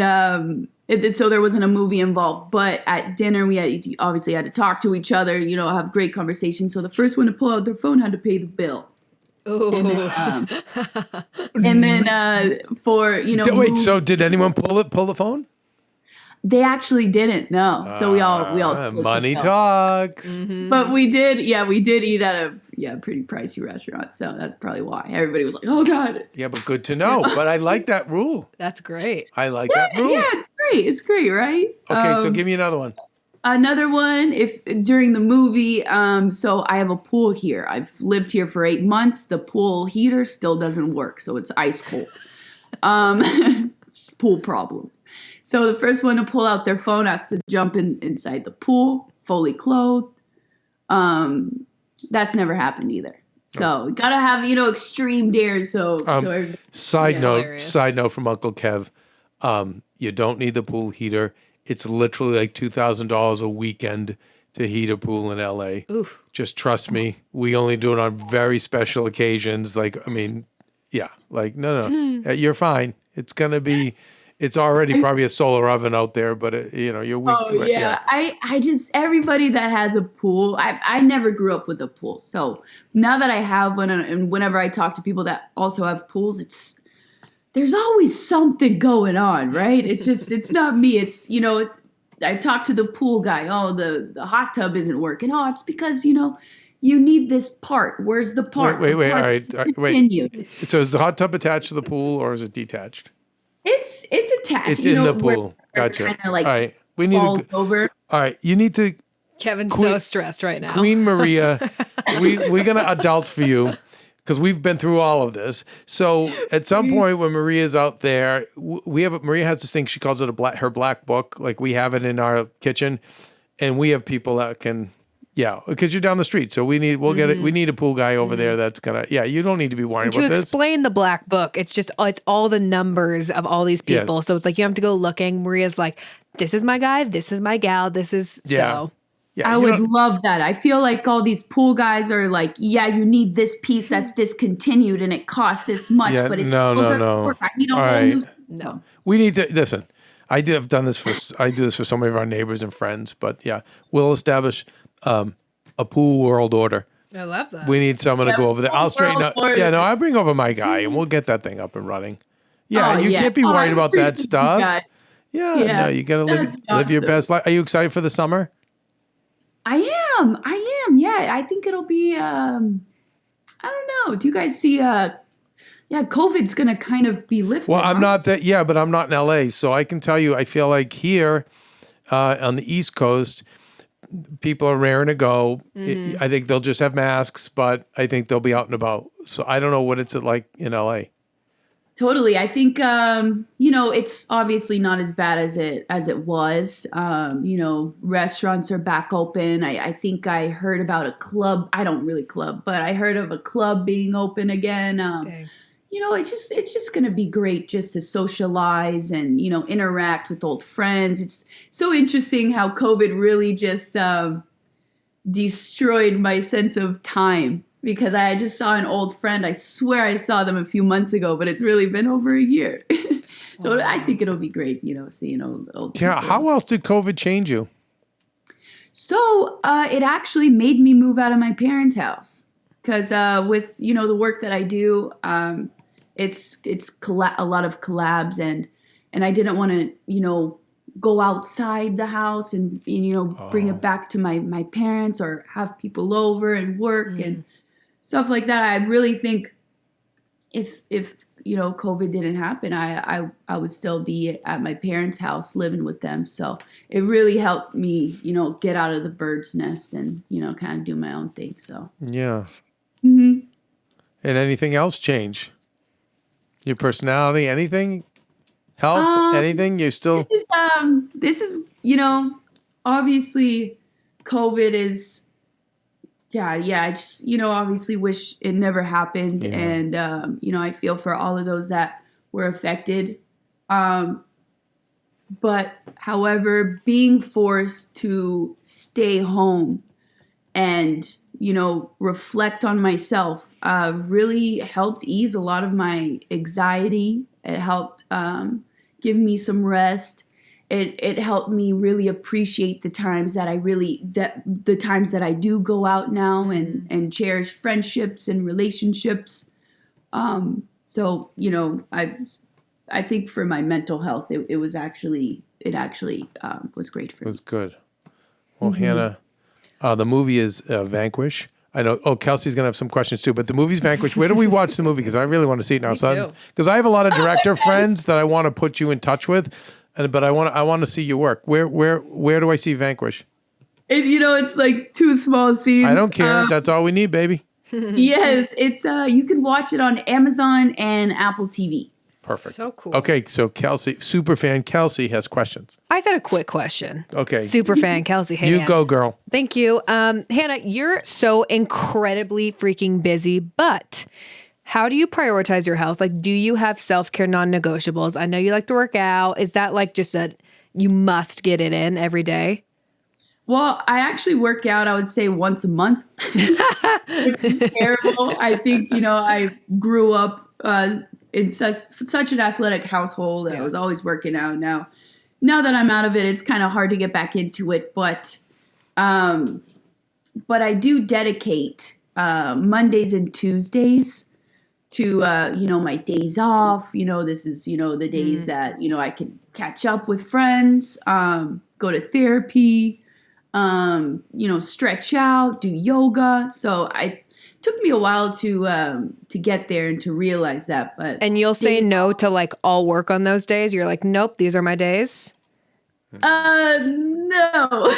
so there wasn't a movie involved. But at dinner, we obviously had to talk to each other, have great conversations. So the first one to pull out their phone had to pay the bill. Ooh. And then for Wait, so did anyone pull the phone? they actually didn't. No, so we all split the money bill. talks. But we did eat at a pretty pricey restaurant. So that's probably why everybody was like, oh god. Yeah, but good to know. But I like that rule. That's great. I like that rule. Yeah, it's great. It's great, right? Okay, so give me another one. Another one, if during the movie, so I have a pool here. I've lived here for 8 months. The pool heater still doesn't work, so it's ice cold. Pool problems. So the first one to pull out their phone has to jump inside the pool, fully clothed. That's never happened either. So gotta have extreme dares. Side hilarious. note from Uncle Kev, you don't need the pool heater. It's literally like $2,000 a weekend to heat a pool in LA. Oof. Just trust me. We only do it on very special occasions. Like, I mean, yeah, like no, you're fine. It's already probably a solar oven out there, but your weeks. Oh yeah. I just everybody that has a pool. I never grew up with a pool, so now that I have one, and whenever I talk to people that also have pools, there's always something going on, right? It's not me. It's I talked to the pool guy. Oh, the hot tub isn't working. Oh, it's because you need this part. Where's the part? Wait. The All part's right. discontinued. So is the hot tub attached to the pool or is it detached? It's attached. It's in the pool. Gotcha. Kind of like all right. We need falls over. all right. You need to Kevin's so stressed right now. Queen Maria. We're gonna adult for you because we've been through all of this. So at some point when Maria's out there, Maria has this thing. She calls it her black book. Like we have it in our kitchen, and we have people that can. Yeah, because you're down the street, so we'll get it. We need a pool guy over there that's gonna. Yeah, you don't need to be worrying about to this. explain the black book, it's all the numbers of all these people. Yes. So it's like you have to go looking. Maria's like, this is my guy, this is my gal, this is so. Yeah, I would love that. I feel like all these pool guys are like, yeah, you need this piece that's discontinued and it costs this much, Yeah, but it's no. work. I need a All whole right. new system. We need to listen. I do this for some of our neighbors and friends, but yeah, we'll establish a pool world order. I love that. We need someone to go over there. I'll straighten up. World Yeah, no, I'll bring over my guy and we'll get that thing up and running. Yeah, Oh, you yeah. can't be Oh, worried I about that appreciate you stuff. guys. Yeah, Yeah, no, you gotta live that's your awesome. best life. Are you excited for the summer? I am. Yeah, I think it'll be. I don't know. Do you guys see? Yeah, COVID's gonna kind of be lifted. Well, I'm huh? not that. Yeah, but I'm not in LA, so I can tell you. I feel like here on the East Coast, people are raring to go. I think they'll just have masks, but I think they'll be out and about. So I don't know what it's like in LA. Totally. I think it's obviously not as bad as it was. Restaurants are back open. I think I heard about a club. I don't really club, but I heard of a club being open again. Dang. It's just going to be great just to socialize and, interact with old friends. It's so interesting how COVID really just destroyed my sense of time because I just saw an old friend. I swear I saw them a few months ago, but it's really been over a year. So Wow. I think it'll be great, seeing old Yeah. people. How else did COVID change you? So it actually made me move out of my parents' house because with the work that I do, it's a lot of collabs and I didn't want to go outside the house and bring it back to my parents or have people over and work and stuff like that. I really think if COVID didn't happen, I would still be at my parents' house living with them. So it really helped me, get out of the bird's nest and, kind of do my own thing. So. Yeah. Mm-hmm. And anything else change? Your personality, anything? Health, anything? You're still... This is, obviously COVID is, I just, obviously wish it never happened. Yeah. And, I feel for all of those that were affected. But however, being forced to stay home and, reflect on myself really helped ease a lot of my anxiety. It helped give me some rest. It helped me really appreciate the times that the times that I do go out now and cherish friendships and relationships. So, I think for my mental health, it was actually was great for It me. was good. Well, Hannah, the movie is Vanquish. I know. Oh, Kelsey's gonna have some questions too. But the movie's Vanquish. Where do we watch the movie? Because I really want to see it now, son. Because I have a lot of director friends that I want to put you in touch with, but I want to see your work. Where do I see Vanquish? It's like 2 small scenes. I don't care. That's all we need, baby. Yes, it's you can watch it on Amazon and Apple TV. Perfect. So cool. Okay, so Kelsey, super fan Kelsey has questions. I just had a quick question. Okay. Super fan Kelsey. Hey, You Hannah. go, girl. Thank you. Hannah, you're so incredibly freaking busy, but how do you prioritize your health? Like, do you have self-care non-negotiables? I know you like to work out. Is that like just you must get it in every day? Well, I actually work out, I would say once a month, which is terrible. I think, I grew up in such an athletic household that I was always working out. Now that I'm out of it, it's kind of hard to get back into it. But I do dedicate Mondays and Tuesdays to, my days off. This is, the days that, I can catch up with friends, go to therapy, stretch out, do yoga. So it took me a while to get there and to realize that. But And you'll say no to like all work on those days. You're like, nope, these are my days. No.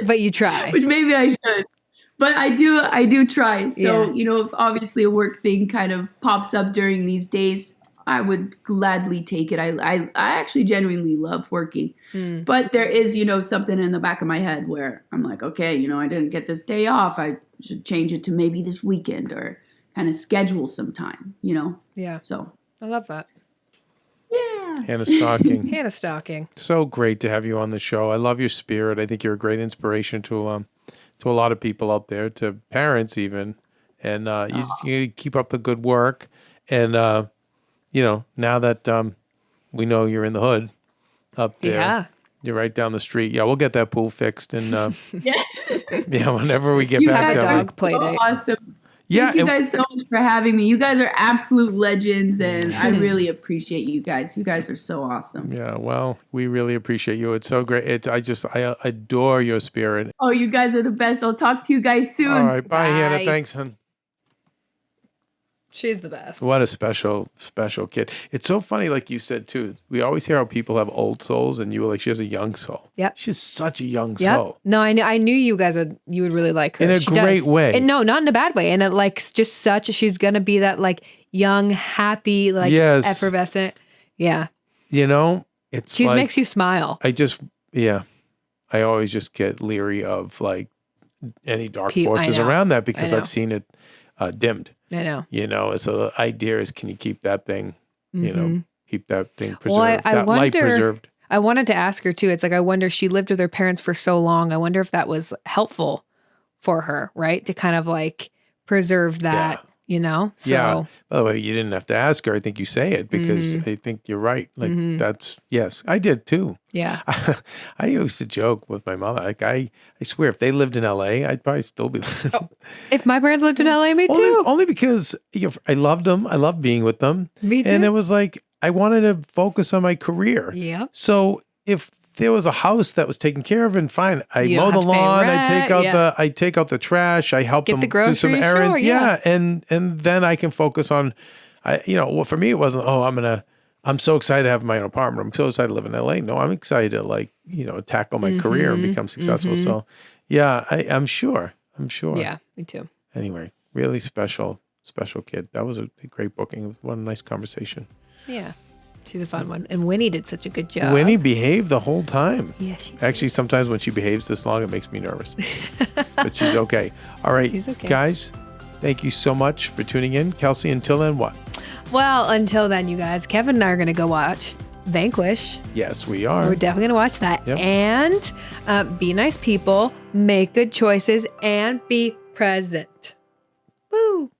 But you try. Which maybe I should. But I do try. So, Yeah. if obviously a work thing kind of pops up during these days, I would gladly take it. I actually genuinely love working. But there is, something in the back of my head where I'm like, okay, I didn't get this day off. I should change it to maybe this weekend or kind of schedule some time, Yeah. So, I love that. yeah. Hannah Stocking. Hannah Stocking. So great to have you on the show. I love your spirit. I think you're a great inspiration to a lot of people out there, to parents even. And you keep up the good work. And now that we know you're in the hood up there, Yeah. you're right down the street. Yeah, we'll get that pool fixed. And Yeah. whenever we get You back have a guys down. are dog play so date. awesome. Yeah, Thank you guys so much for having me. You guys are absolute legends, and I Hmm. really appreciate you guys. You guys are so awesome. Yeah, well, we really appreciate you. It's so great. I adore your spirit. Oh, you guys are the best. I'll talk to you guys soon. All right, bye, Hannah. Bye. Thanks, hon. She's the best. What a special kid. It's so funny, like you said too. We always hear how people have old souls, and you were like, she has a young soul. Yep. She's such a young Yep. soul. No, I knew you guys you would really like her. In a She great does. way. And no, not in a bad way. And it just she's gonna be that like young, happy, like Yes. effervescent. Yeah. It's She like, makes you smile. I always just get leery of like any dark I forces know. around that because I know. I've seen it dimmed. I know. So the idea is, can you keep that thing, keep that thing preserved, Well, I that light wonder- preserved. I wanted to ask her too. It's like, I wonder, she lived with her parents for so long. I wonder if that was helpful for her, right? To kind of like preserve that, So, Yeah. By the way, you didn't have to ask her. I think you say it because I think you're right. Like yes, I did too. yeah. I used to joke with my mother. Like I swear, if they lived in LA, I'd probably still be. If my parents lived in LA, me too. Only because I loved them. I loved being with them. Me too. And it was like, I wanted to focus on my career. Yep. So if there was a house that was taken care of, and fine, I You mow don't the have to pay lawn, rent, I take out the trash, I help Get them the do some groceries, errands. sure, yeah. And then I can focus on, well, for me it wasn't, I'm so excited to have my own apartment. I'm so excited to live in LA. No, I'm excited to tackle my career and become successful. So yeah, I'm sure. Yeah, me too. Anyway, really special kid. That was a great booking. It was one nice conversation. Yeah. She's a fun one. And Winnie did such a good job. Winnie behaved the whole time. Yeah, she did. Actually, sometimes when she behaves this long, it makes me nervous. But she's okay. All right, She's okay. guys, thank you so much for tuning in. Kelsey, until then, what? Well, until then, you guys, Kevin and I are going to go watch Vanquish. Yes, we are. We're definitely going to watch that. Yep. And be nice people, make good choices, and be present. Woo!